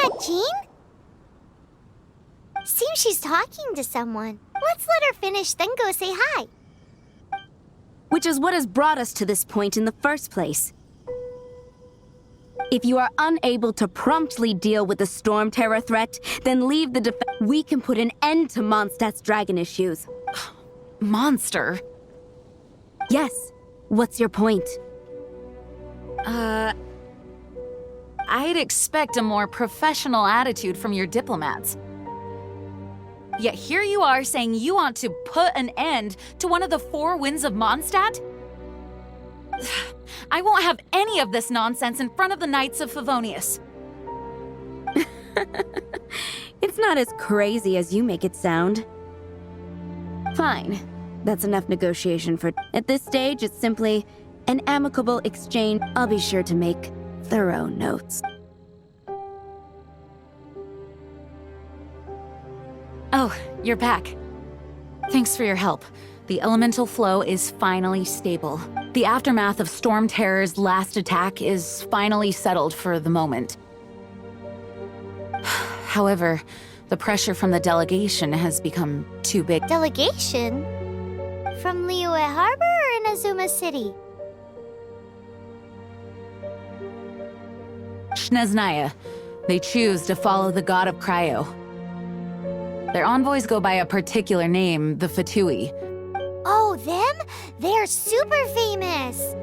that Jean? Seems she's talking to someone. Let's let her finish, then go say hi. Which is what has brought us to this point in the first place. If you are unable to promptly deal with the Storm Terror threat, then leave the we can put an end to Mondstadt's dragon issues. Monster? Yes. What's your point? I'd expect a more professional attitude from your diplomats. Yet here you are saying you want to put an end to one of the four winds of Mondstadt? I won't have any of this nonsense in front of the Knights of Favonius. It's not as crazy as you make it sound. Fine. That's enough negotiation for... At this stage, it's simply an amicable exchange. I'll be sure to make thorough notes. Oh, you're back. Thanks for your help. The elemental flow is finally stable. The aftermath of Storm Terror's last attack is finally settled for the moment. However, the pressure from the delegation has become too big. Delegation? From Liyue Harbor or Inazuma City? Snezhnaya. They choose to follow the god of Cryo. Their envoys go by a particular name, the Fatui. Oh, them? They're super famous!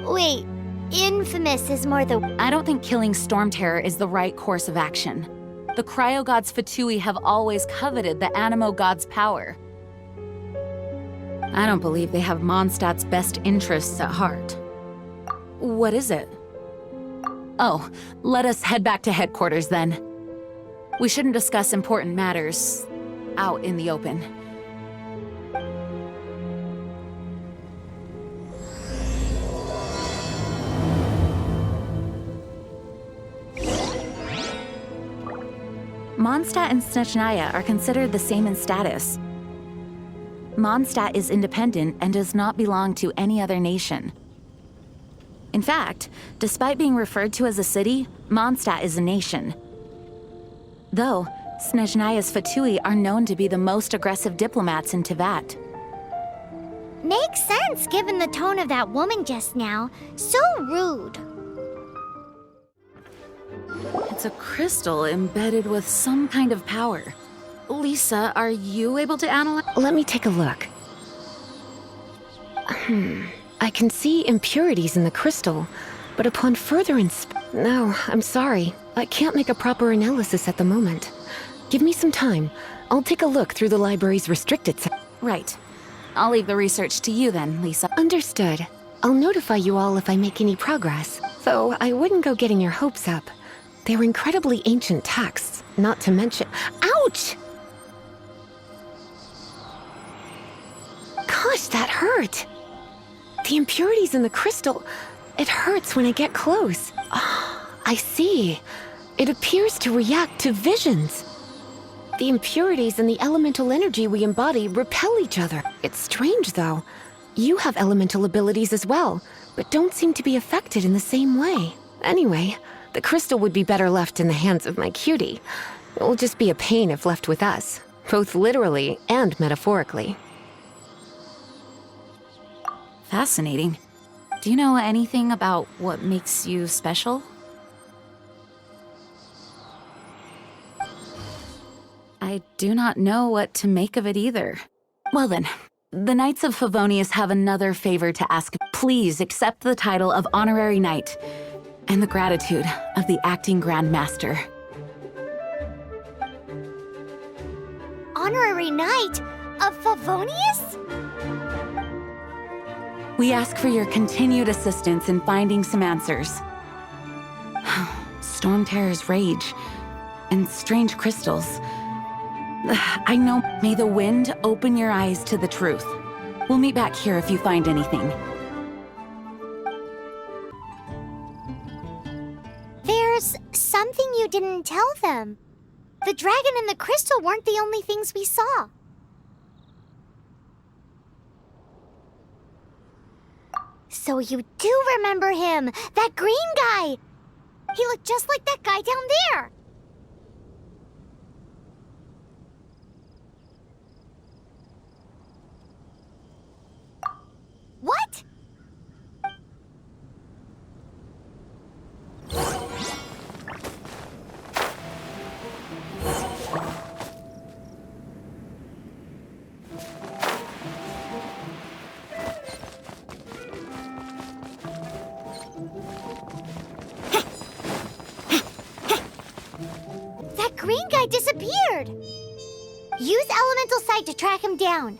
Wait, infamous is more the... I don't think killing Storm Terror is the right course of action. The Cryo gods Fatui have always coveted the Animo god's power. I don't believe they have Mondstadt's best interests at heart. What is it? Oh, let us head back to headquarters then. We shouldn't discuss important matters out in the open. Mondstadt and Snezhnaya are considered the same in status. Mondstadt is independent and does not belong to any other nation. In fact, despite being referred to as a city, Mondstadt is a nation. Though, Snezhnaya's Fatui are known to be the most aggressive diplomats in Teyvat. Makes sense given the tone of that woman just now. So rude. It's a crystal embedded with some kind of power. Lisa, are you able to analyze? Let me take a look. I can see impurities in the crystal, but upon further No, I'm sorry. I can't make a proper analysis at the moment. Give me some time. I'll take a look through the library's restricted Right. I'll leave the research to you then, Lisa. Understood. I'll notify you all if I make any progress. Though I wouldn't go getting your hopes up. They're incredibly ancient texts, not to mention... Ouch! Gosh, that hurt! The impurities in the crystal... It hurts when I get close. Oh, I see. It appears to react to visions. The impurities and the elemental energy we embody repel each other. It's strange, though. You have elemental abilities as well, but don't seem to be affected in the same way. Anyway, the crystal would be better left in the hands of my cutie. It will just be a pain if left with us, both literally and metaphorically. Fascinating. Do you know anything about what makes you special? I do not know what to make of it either. Well then, the Knights of Favonius have another favor to ask. Please accept the title of Honorary Knight and the gratitude of the Acting Grand Master. Honorary Knight of Favonius? We ask for your continued assistance in finding some answers. Storm Terror's rage and strange crystals. I know. May the wind open your eyes to the truth. We'll meet back here if you find anything. There's something you didn't tell them. The dragon and the crystal weren't the only things we saw. So you do remember him, that green guy! He looked just like that guy down there! green guy disappeared! Use Elemental Sight to track him down.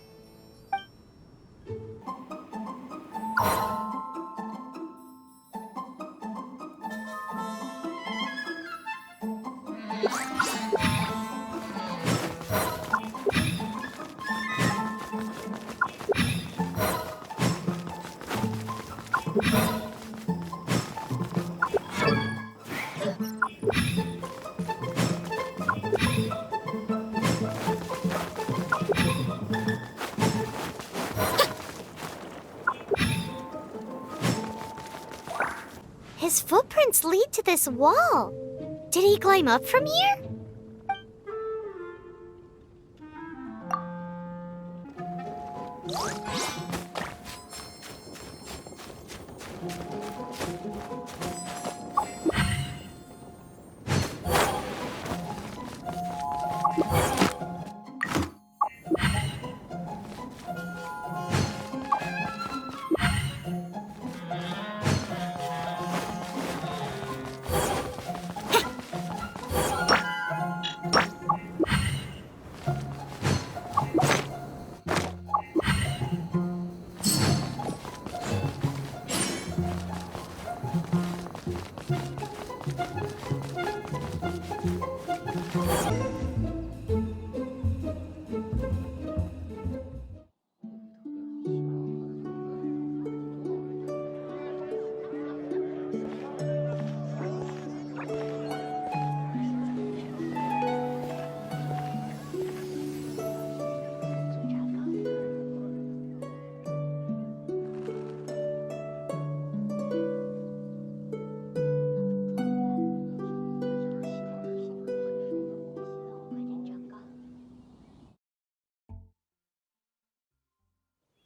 His footprints lead to this wall. Did he climb up from here?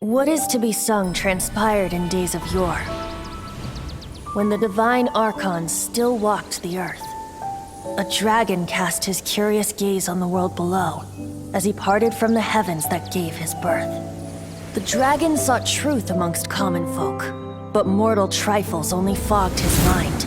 What is to be sung transpired in days of yore, when the divine archons still walked the earth. A dragon cast his curious gaze on the world below, as he parted from the heavens that gave his birth. The dragon sought truth amongst common folk, but mortal trifles only fogged his mind.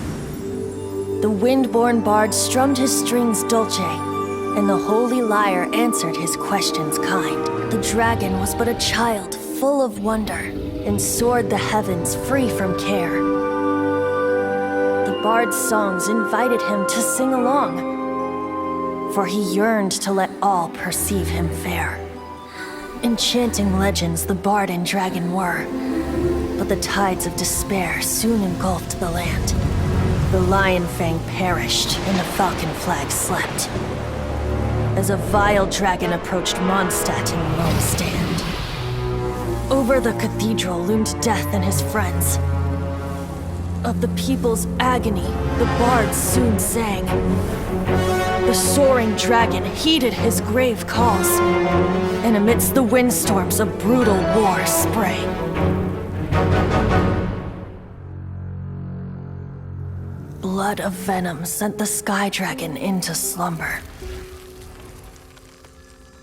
The wind-born bard strummed his strings dulce, and the holy lyre answered his questions kind. The dragon was but a child, full of wonder, and soared the heavens free from care. The bard's songs invited him to sing along, for he yearned to let all perceive him fair. Enchanting legends the bard and dragon were, but the tides of despair soon engulfed the land. The lion fang perished, and the falcon flag slept, as a vile dragon approached Mondstadt in lone stand. Over the cathedral loomed death and his friends. Of the people's agony, the bards soon sang. The soaring dragon heeded his grave calls, and amidst the windstorms a brutal war sprang. Blood of venom sent the sky dragon into slumber,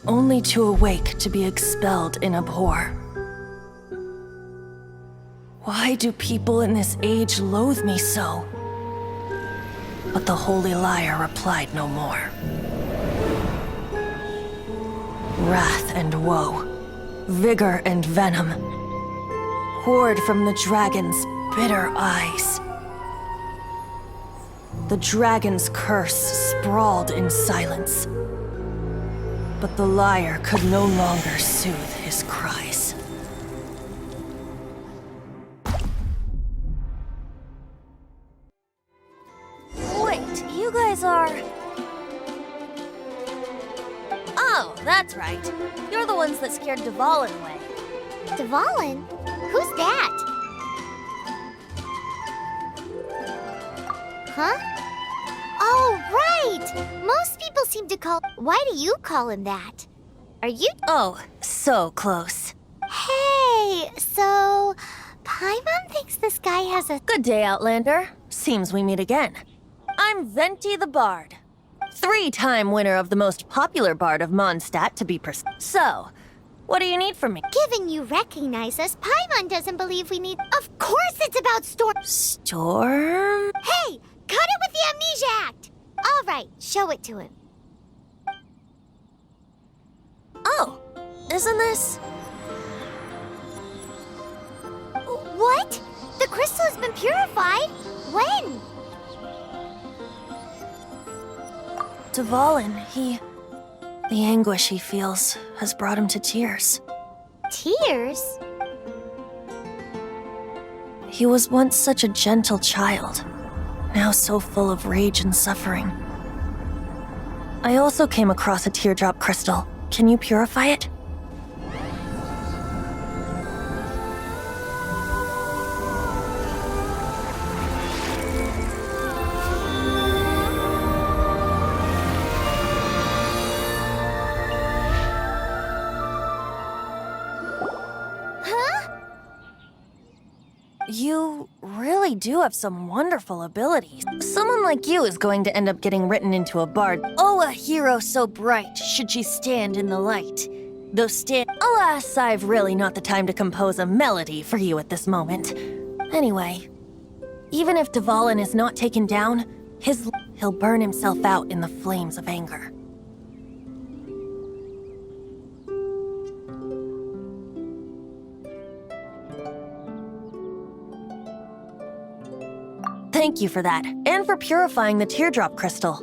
only to awake to be expelled in abhor. Why do people in this age loathe me so? But the holy lyre replied no more. Wrath and woe, vigor and venom, poured from the dragon's bitter eyes. The dragon's curse sprawled in silence, but the lyre could no longer soothe his cries. Wait, you guys are... Oh, that's right. You're the ones that scared Dvalin away. Dvalin? Who's that? Huh? Oh, right! Most people seem to call... Why do you call him that? Are you... Oh, so close. Hey, so... Paimon thinks this guy has a... Good day, Outlander. Seems we meet again. I'm Venti the Bard. 3-time winner of the most popular bard of Mondstadt, to be precise. So, what do you need from me? Given you recognize us, Paimon doesn't believe we need... Of course it's about Storm... Storm? Hey! Cut it with the Amnesia Act! All right, show it to him. isn't this? What? The crystal has been purified? When? Dvalin, the anguish he feels has brought him to tears. Tears? He was once such a gentle child, now so full of rage and suffering. I also came across a teardrop crystal. Can you purify it? You really do have some wonderful abilities. Someone like you is going to end up getting written into a bard. Oh, a hero so bright, should she stand in the light. Though Alas, I've really not the time to compose a melody for you at this moment. Anyway, even if Dvalin is not taken down, he'll burn himself out in the flames of anger. Thank you for that, and for purifying the teardrop crystal.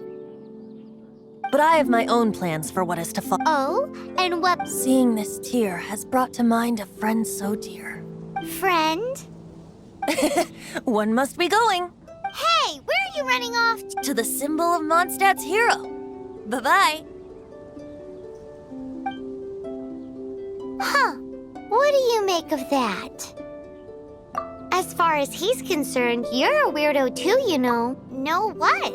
But I have my own plans for what is to follow. Oh, and what Seeing this tear has brought to mind a friend so dear. friend? One must be going. Hey, where are you running off to? to the symbol of Mondstadt's hero. Bye-bye. Huh. What do you make of that? As far as he's concerned, you're a weirdo too, you know. Know what?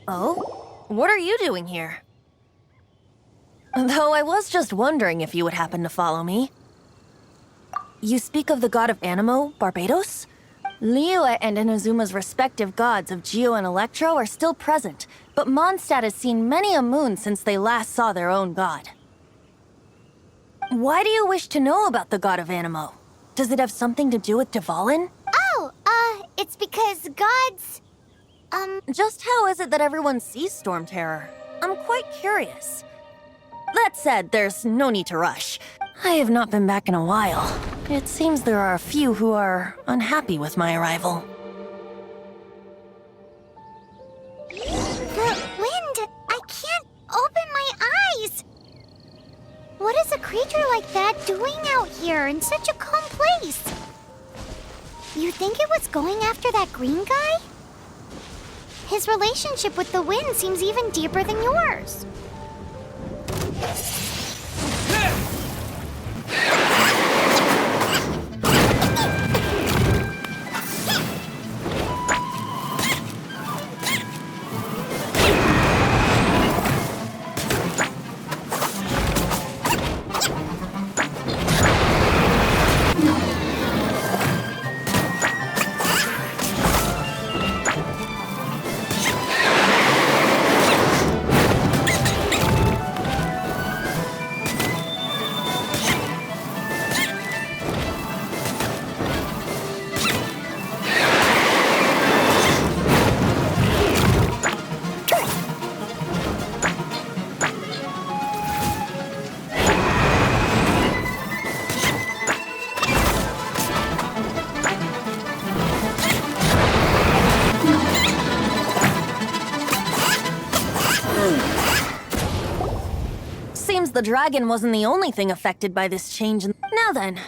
Oh? What are you doing here? Though I was just wondering if you would happen to follow me. You speak of the god of Animo, Barbados? Liyue and Inazuma's respective gods of Geo and Electro are still present, but Mondstadt has seen many a moon since they last saw their own god. Why do you wish to know about the god of Animo? Does it have something to do with Dvalin? Oh, it's because gods... Just how is it that everyone sees Storm Terror? I'm quite curious. That said, there's no need to rush. I have not been back in a while. It seems there are a few who are unhappy with my arrival. The wind! I can't open my eyes! What is a creature like that doing out here in such a calm place? You think it was going after that green guy? His relationship with the wind seems even deeper than yours. The dragon wasn't the only thing affected by this change. Now then,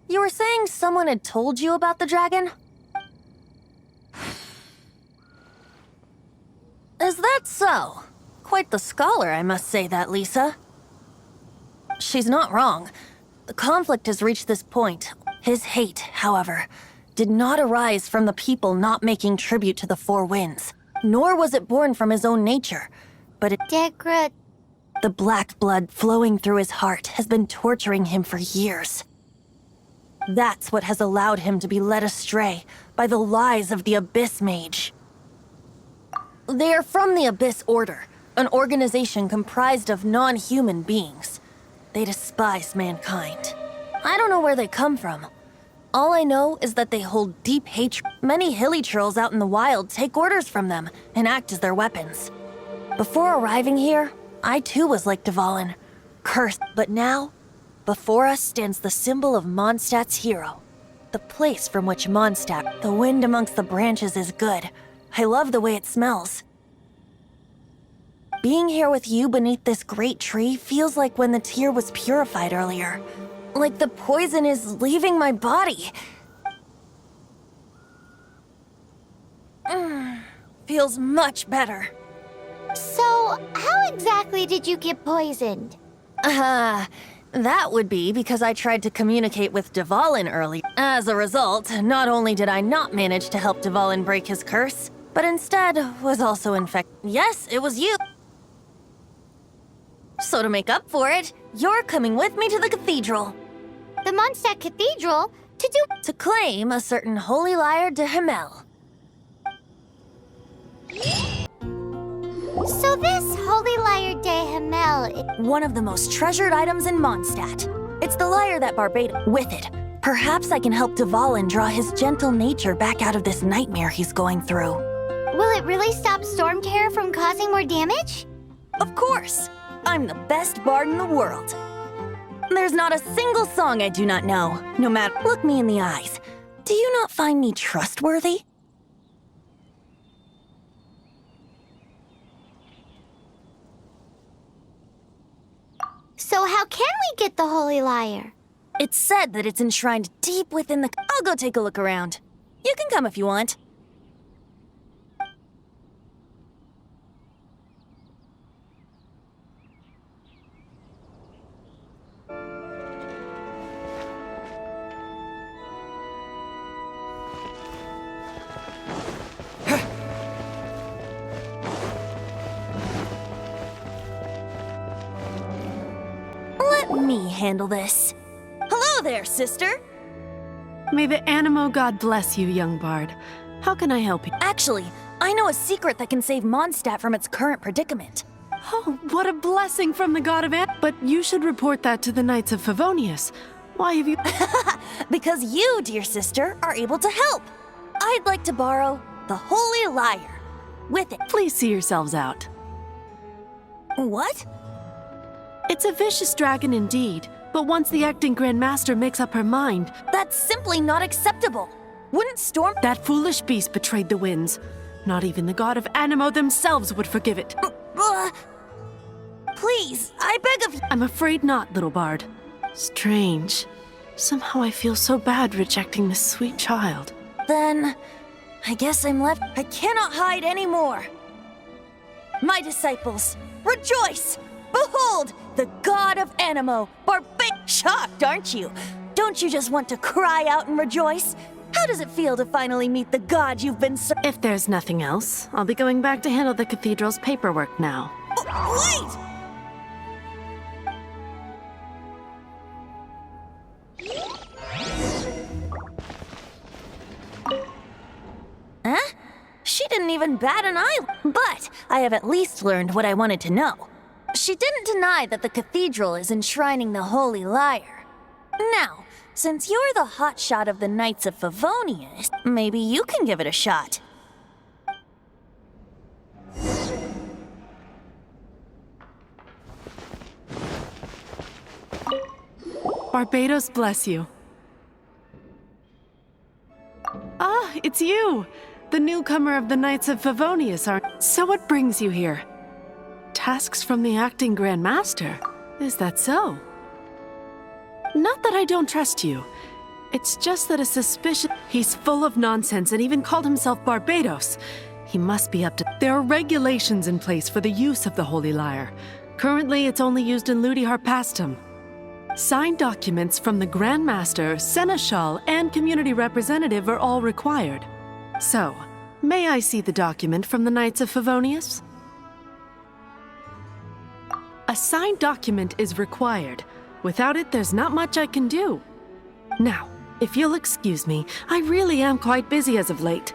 you were saying someone had told you about the dragon? Is that so? Quite the scholar, I must say that, Lisa. She's not wrong. The conflict has reached this point. His hate, however, did not arise from the people not making tribute to the Four Winds, nor was it born from his own nature, but it... The black blood flowing through his heart has been torturing him for years. That's what has allowed him to be led astray by the lies of the Abyss Mage. They are from the Abyss Order, an organization comprised of non-human beings. They despise mankind. I don't know where they come from. All I know is that they hold deep hatred. Many hilly trolls out in the wild take orders from them and act as their weapons. Before arriving here, I too was like Dvalin, cursed. But now, before us stands the symbol of Mondstadt's hero. The place from which Mondstadt, the wind amongst the branches is good. I love the way it smells. Being here with you beneath this great tree feels like when the tear was purified earlier. Like the poison is leaving my body. Feels much better. So, how exactly did you get poisoned? That would be because I tried to communicate with Dvalin early. As a result, not only did I not manage to help Dvalin break his curse, but instead was also infected. Yes, it was you. So to make up for it, you're coming with me to the cathedral. The Mondstadt Cathedral? To claim a certain holy lyre de Himmel. So this Holy Lyre de Himmel... One of the most treasured items in Mondstadt. It's the lyre that Barbados... With it, perhaps I can help Dvalin draw his gentle nature back out of this nightmare he's going through. Will it really stop Storm Terror from causing more damage? Of course! I'm the best bard in the world. There's not a single song I do not know, no matter... Look me in the eyes. Do you not find me trustworthy? So how can we get the Holy Lyre? It's said that it's enshrined deep within the... I'll go take a look around. You can come if you want. Let me handle this. Hello there, sister! May the Animo god bless you, young bard. How can I help you? Actually, I know a secret that can save Mondstadt from its current predicament. Oh, what a blessing from the god of But you should report that to the Knights of Favonius. Why have you... Because you, dear sister, are able to help. I'd like to borrow the Holy Lyre. With it. Please see yourselves out. What? It's a vicious dragon indeed, but once the acting Grand Master makes up her mind... That's simply not acceptable. Wouldn't Storm... That foolish beast betrayed the winds. Not even the god of Animo themselves would forgive it. Please, I beg of you. I'm afraid not, little bard. Strange. Somehow I feel so bad rejecting this sweet child. Then, I guess I'm left... I cannot hide anymore. My disciples, rejoice! Behold, the god of Animo, Shocked, aren't you? Don't you just want to cry out and rejoice? How does it feel to finally meet the god you've been If there's nothing else, I'll be going back to handle the cathedral's paperwork now. Wait! Huh? She didn't even bat an eye. But I have at least learned what I wanted to know. She didn't deny that the cathedral is enshrining the Holy Lyre. Now, since you're the hotshot of the Knights of Favonius, maybe you can give it a shot. Barbados bless you. Ah, it's you! The newcomer of the Knights of Favonius, aren't... So what brings you here? Tasks from the acting Grand Master? Is that so? Not that I don't trust you. It's just that a suspicion... He's full of nonsense and even called himself Barbados. He must be up to... There are regulations in place for the use of the Holy Lyre. Currently, it's only used in Ludi Harpastum. Signed documents from the Grand Master, Seneschal, and Community Representative are all required. So, may I see the document from the Knights of Favonius? A signed document is required. Without it, there's not much I can do. Now, if you'll excuse me, I really am quite busy as of late.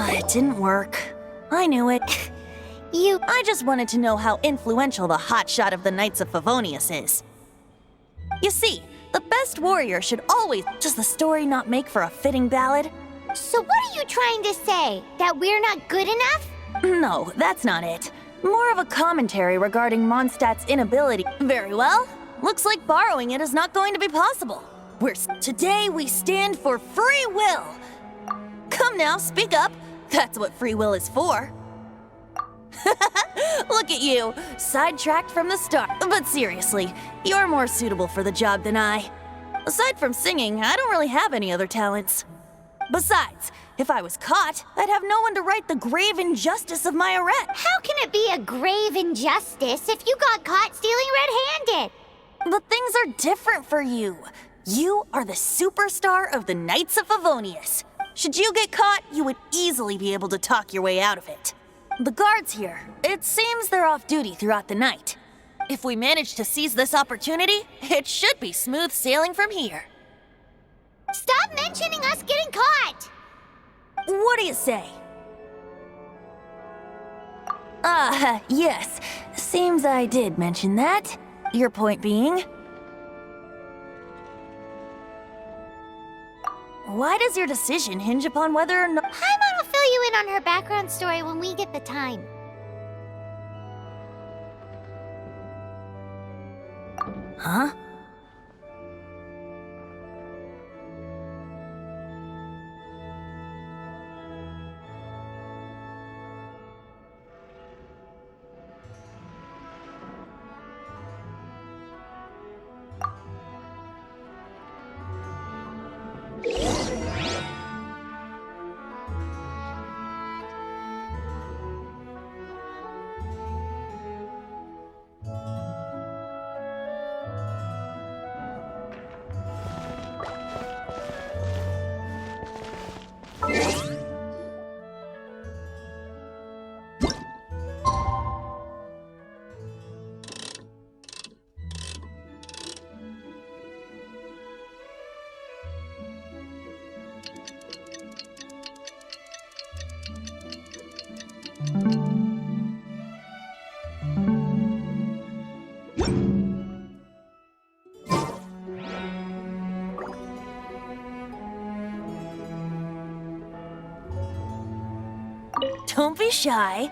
It didn't work. I knew it. I just wanted to know how influential the hotshot of the Knights of Favonius is. You see, the best warrior should always... Does the story not make for a fitting ballad? So what are you trying to say? That we're not good enough? No, that's not it. More of a commentary regarding Mondstadt's inability. Very well. Looks like borrowing it is not going to be possible. Today we stand for free will. Come now, speak up. That's what free will is for. Look at you, sidetracked from the start. But seriously, you're more suitable for the job than I. Aside from singing, I don't really have any other talents. Besides, if I was caught, I'd have no one to right the grave injustice of my arrest. How can it be a grave injustice if you got caught stealing red-handed? But things are different for you. You are the superstar of the Knights of Favonius. Should you get caught, you would easily be able to talk your way out of it. The guards here, it seems they're off duty throughout the night. If we manage to seize this opportunity, it should be smooth sailing from here. Stop mentioning us getting caught! What do you say? Yes. Seems I did mention that. Your point being? Why does your decision hinge upon whether or not... Paimon will fill you in on her background story when we get the time. Huh? Don't be shy.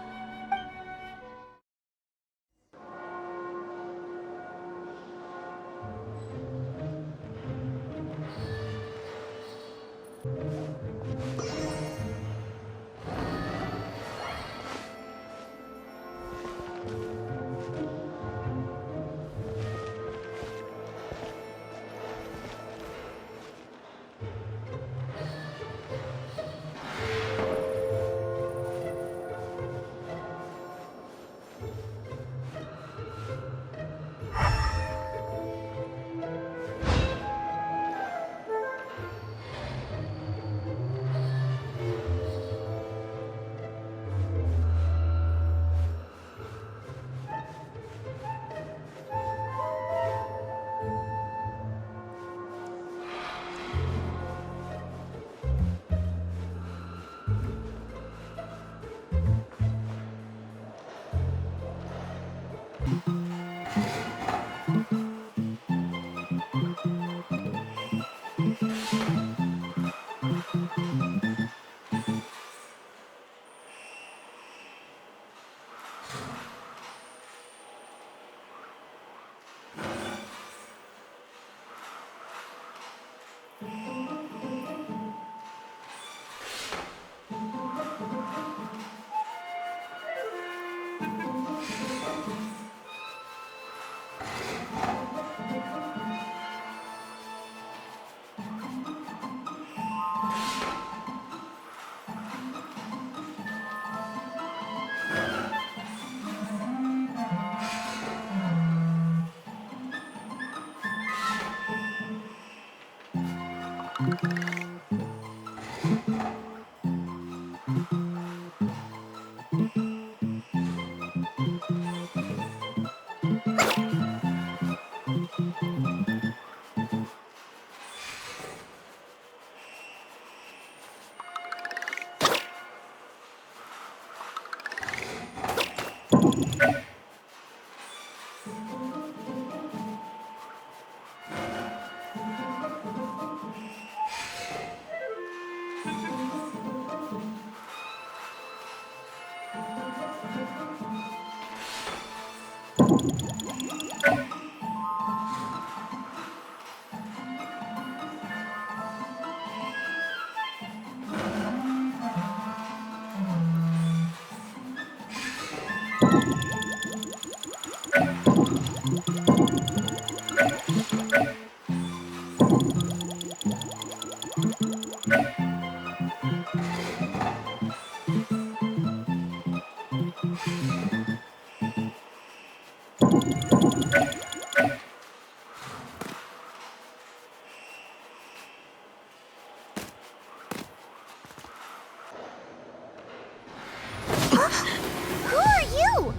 Who are you?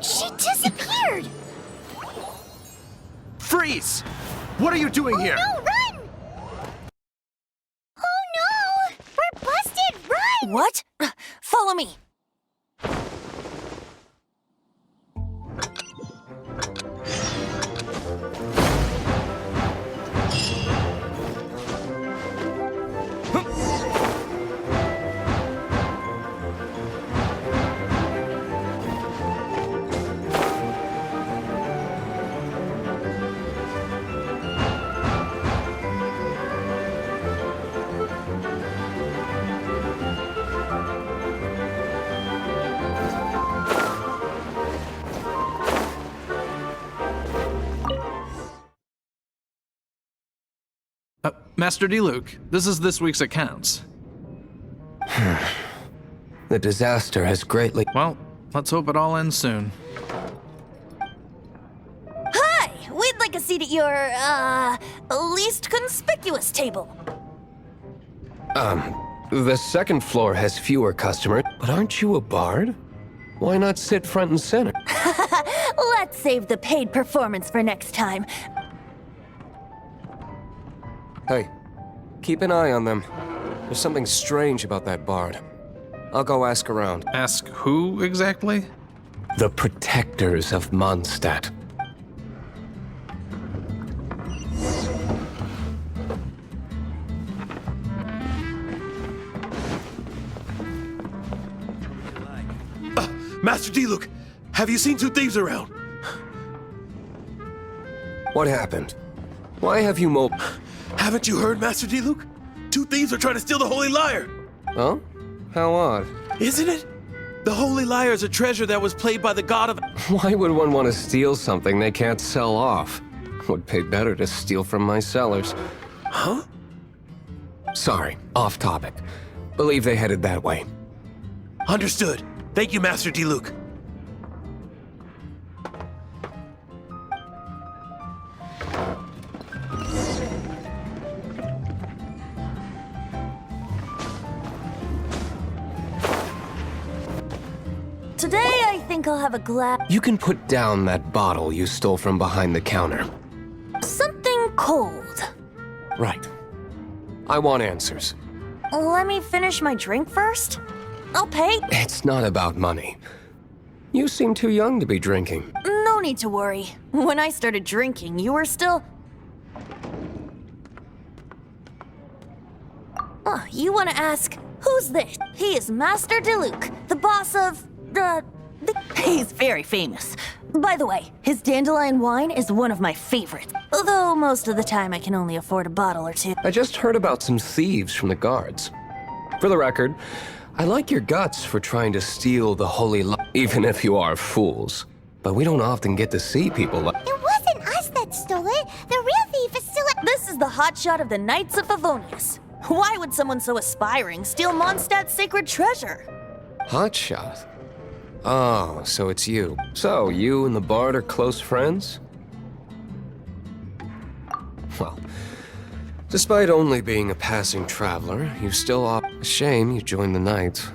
She disappeared! Freeze! What are you doing here? No, run! Oh no! We're busted! Run! What? Follow me. Master D-Luke, this is this week's accounts. The disaster has greatly... Well, let's hope it all ends soon. Hi! We'd like a seat at your, least conspicuous table. The second floor has fewer customers, but aren't you a bard? Why not sit front and center? Let's save the paid performance for next time. Hey, keep an eye on them. There's something strange about that bard. I'll go ask around. Ask who exactly? The protectors of Mondstadt. Master D-Luke, have you seen two thieves around? What happened? Why have you Haven't you heard, Master D-Luke? Two thieves are trying to steal the Holy Lyre. Oh? How odd. Isn't it? The Holy Lyre is a treasure that was played by the god of... Why would one want to steal something they can't sell off? Would pay better to steal from my sellers. Huh? Sorry, off topic. Believe they headed that way. Understood. Thank you, Master D-Luke. Today, I think I'll have a glass... You can put down that bottle you stole from behind the counter. something cold. Right. I want answers. Let me finish my drink first. I'll pay. It's not about money. You seem too young to be drinking. No need to worry. When I started drinking, you were still... Oh, you want to ask, who's this? He is Master D-Luke, the boss of... He's very famous. By the way, his dandelion wine is one of my favorites. Although most of the time I can only afford a bottle or two. I just heard about some thieves from the guards. For the record, I like your guts for trying to steal the holy even if you are fools. But we don't often get to see people like... It wasn't us that stole it. The real thief is still at... This is the hotshot of the Knights of Favonius. Why would someone so aspiring steal Mondstadt's sacred treasure? Hotshot? Oh, so it's you. So, you and the bard are close friends? Well, despite only being a passing traveler, you still are... A shame you joined the Knights.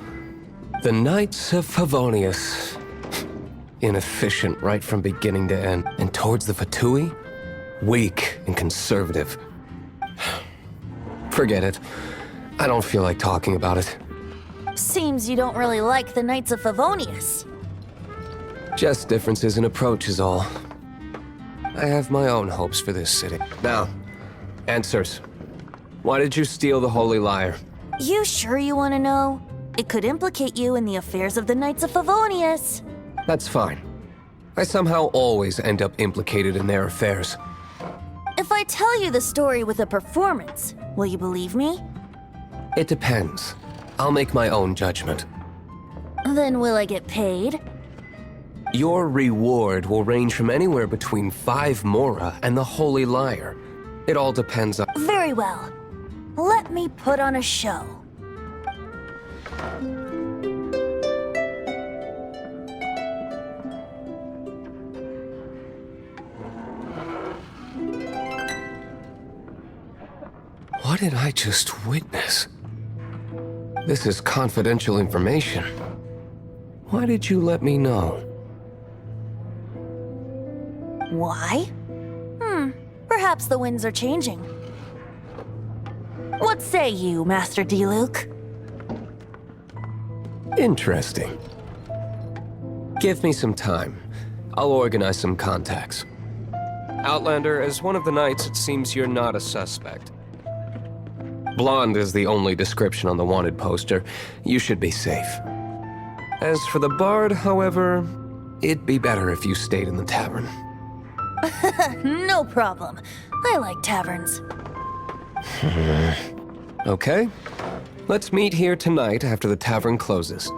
The Knights of Favonius. Inefficient right from beginning to end. And towards the Fatui? Weak and conservative. Forget it. I don't feel like talking about it. Seems you don't really like the Knights of Favonius. Just differences in approach is all. I have my own hopes for this city. Now, answers. Why did you steal the Holy Lyre? You sure you want to know? It could implicate you in the affairs of the Knights of Favonius. That's fine. I somehow always end up implicated in their affairs. If I tell you the story with a performance, will you believe me? It depends. I'll make my own judgment. Then will I get paid? Your reward will range from anywhere between 5 mora and the Holy Lyre. It all depends on... Very well. Let me put on a show. What did I just witness? This is confidential information. Why did you let me know? Why? Perhaps the winds are changing. What say you, Master Diluc? Interesting. Give me some time. I'll organize some contacts. Outlander, as one of the knights, it seems you're not a suspect. Blonde is the only description on the wanted poster. You should be safe. As for the bard, however, it'd be better if you stayed in the tavern. No problem. I like taverns. Okay. Let's meet here tonight after the tavern closes.